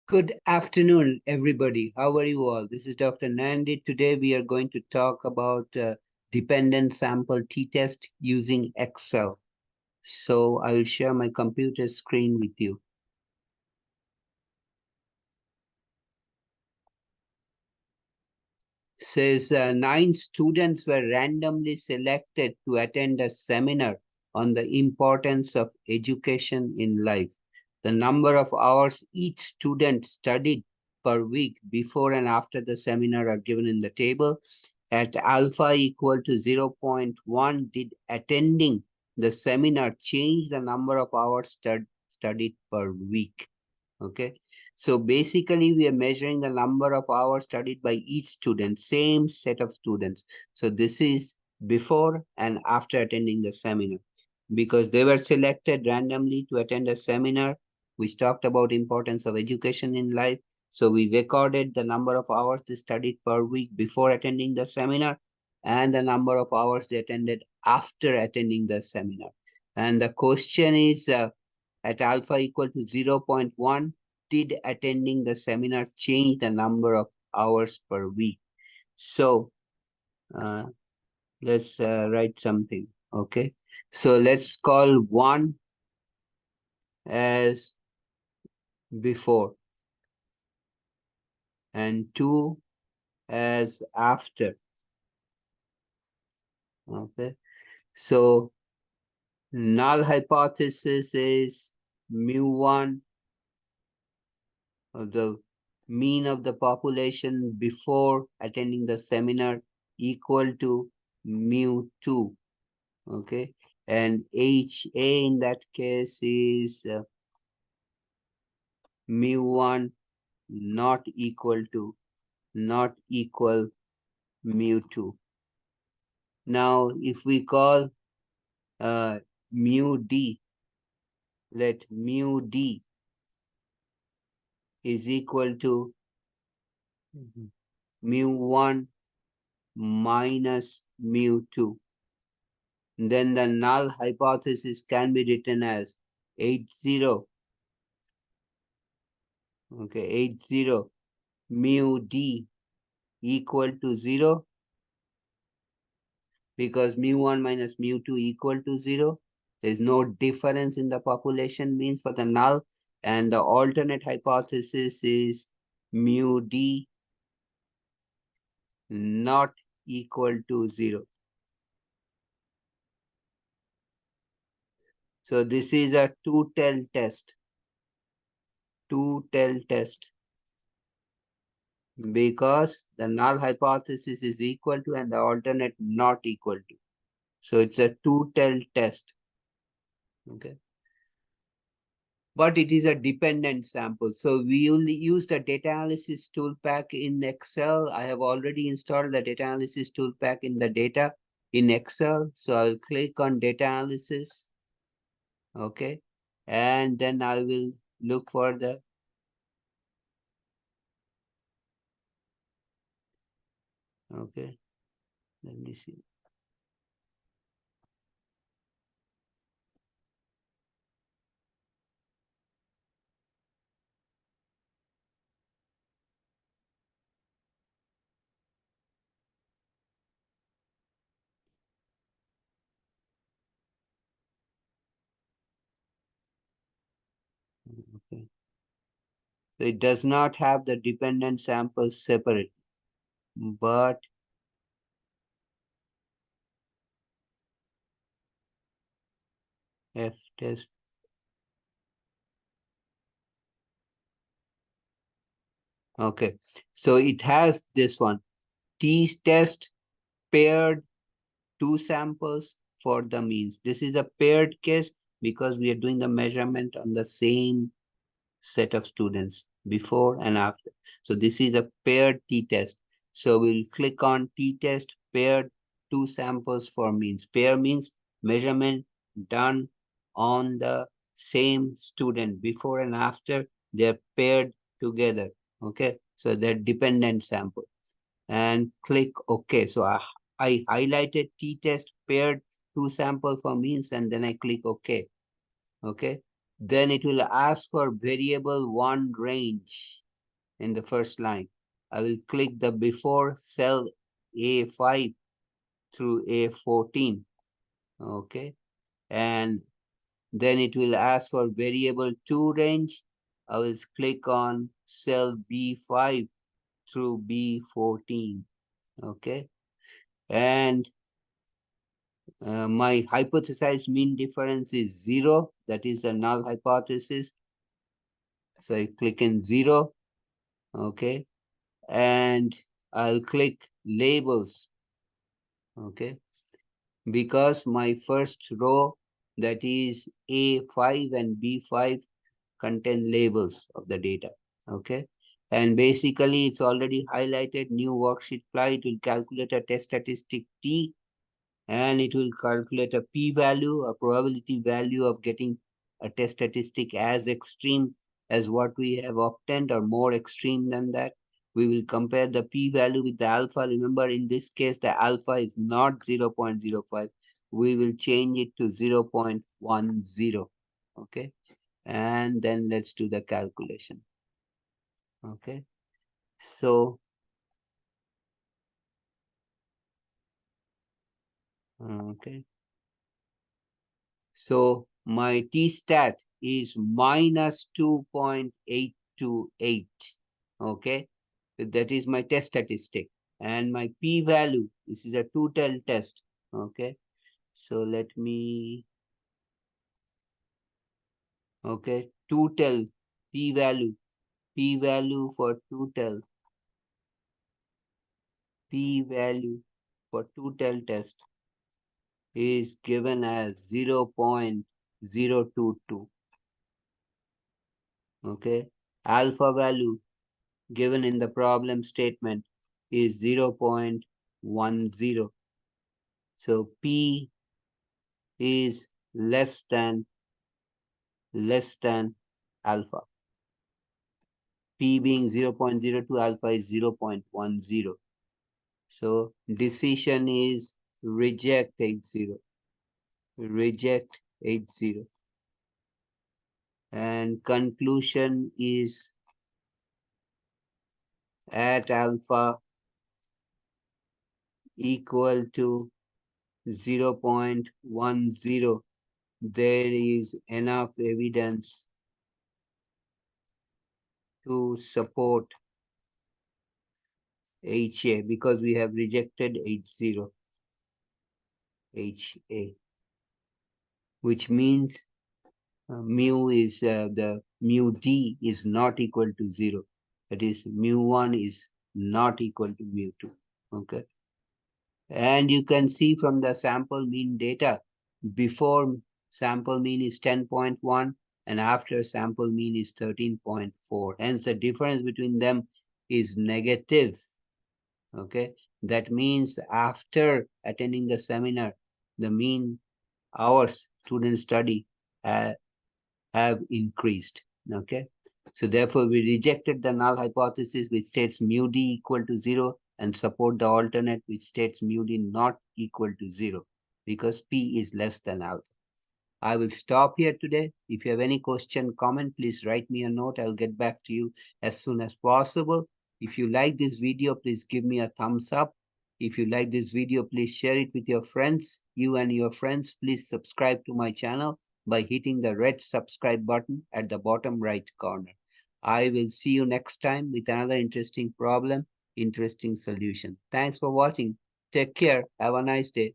Good afternoon, everybody. How are you all? This is Dr. Nandi. Today we are going to talk about dependent sample t-test using Excel. So I will share my computer screen with you. Says 9 students were randomly selected to attend a seminar on the importance of education in life. The number of hours each student studied per week before and after the seminar are given in the table. At alpha equal to 0.1, did attending the seminar change the number of hours studied per week? Okay. So basically, we are measuring the number of hours studied by each student, same set of students. So this is before and after attending the seminar, because they were selected randomly to attend a seminar which talked about importance of education in life. So we recorded the number of hours they studied per week before attending the seminar and the number of hours they attended after attending the seminar. And the question is, at alpha equal to 0.1, did attending the seminar change the number of hours per week? So uh, let's write something. Okay. So let's call 1 as before and 2 as after. Okay. So null hypothesis is mu1 of the mean of the population before attending the seminar equal to mu2. Okay. And HA in that case is mu1 not equal mu2. Now, if we call mu D, let mu D is equal to mu1 minus mu2. Then the null hypothesis can be written as H0, okay, H0 mu D equal to 0, because mu1 minus mu2 equal to 0. There's no difference in the population means for the null, and the alternate hypothesis is mu D not equal to 0. So this is a two-tail test. Two-tail test. Because the null hypothesis is equal to and the alternate not equal to. So it's a two-tail test. Okay. But it is a dependent sample. So we only use the data analysis tool pack in Excel. I have already installed the data analysis tool pack in the data in Excel. So I'll click on data analysis. Okay. And then I will look for the okay. Let me see. Okay. So it does not have the dependent samples separate, but F test. Okay. So it has this one. T test paired 2 samples for the means. This is a paired case because we are doing the measurement on the same set of students before and after. So this is a paired t-test. So we'll click on t-test paired 2 samples for means. Pair means measurement done on the same student before and after. They're paired together. Okay. So they're dependent sample. And click OK. So I highlighted t-test paired 2 sample for means and then I click OK. Okay. Then it will ask for variable 1 range in the first line. I will click the before cell A5 through A14. Okay. And then it will ask for variable 2 range. I will click on cell B5 through B14. Okay. And my hypothesized mean difference is 0. That is the null hypothesis. So I click in 0. Okay. And I'll click labels. Okay. Because my first row, that is A5 and B5, contain labels of the data. Okay. And basically, it's already highlighted new worksheet fly. It will calculate a test statistic T, and it will calculate a p-value, a probability value of getting a test statistic as extreme as what we have obtained or more extreme than that. We will compare the p-value with the alpha. Remember, in this case, the alpha is not 0.05. We will change it to 0.10. Okay. And then let's do the calculation. Okay. So, okay. So my T-stat is minus 2.828. Okay. That is my test statistic. And my p-value, this is a two-tailed test. Okay. So let me, okay, two-tailed p-value, p-value for two-tailed, p-value for two-tailed test is given as 0.022. Okay. Alpha value given in the problem statement is 0.10. So P is less than alpha. P being 0.02, alpha is 0.10. So decision is reject 80. Reject 80. And conclusion is at alpha equal to 0.10, there is enough evidence to support HA because we have rejected H0, HA, which means mu is the mu D is not equal to 0. That is, mu1 is not equal to mu2. Okay. And you can see from the sample mean data, before sample mean is 10.1 and after sample mean is 13.4. Hence the difference between them is negative. Okay. That means after attending the seminar, the mean hours students study have increased. Okay. So therefore, we rejected the null hypothesis which states mu d equal to 0 and support the alternate which states mu d not equal to 0 because p is less than alpha. I will stop here today. If you have any question, comment, please write me a note. I'll get back to you as soon as possible. If you like this video, please give me a thumbs up. If you like this video, please share it with your friends. You and your friends, please subscribe to my channel by hitting the red subscribe button at the bottom right corner. I will see you next time with another interesting problem, interesting solution. Thanks for watching. Take care. Have a nice day.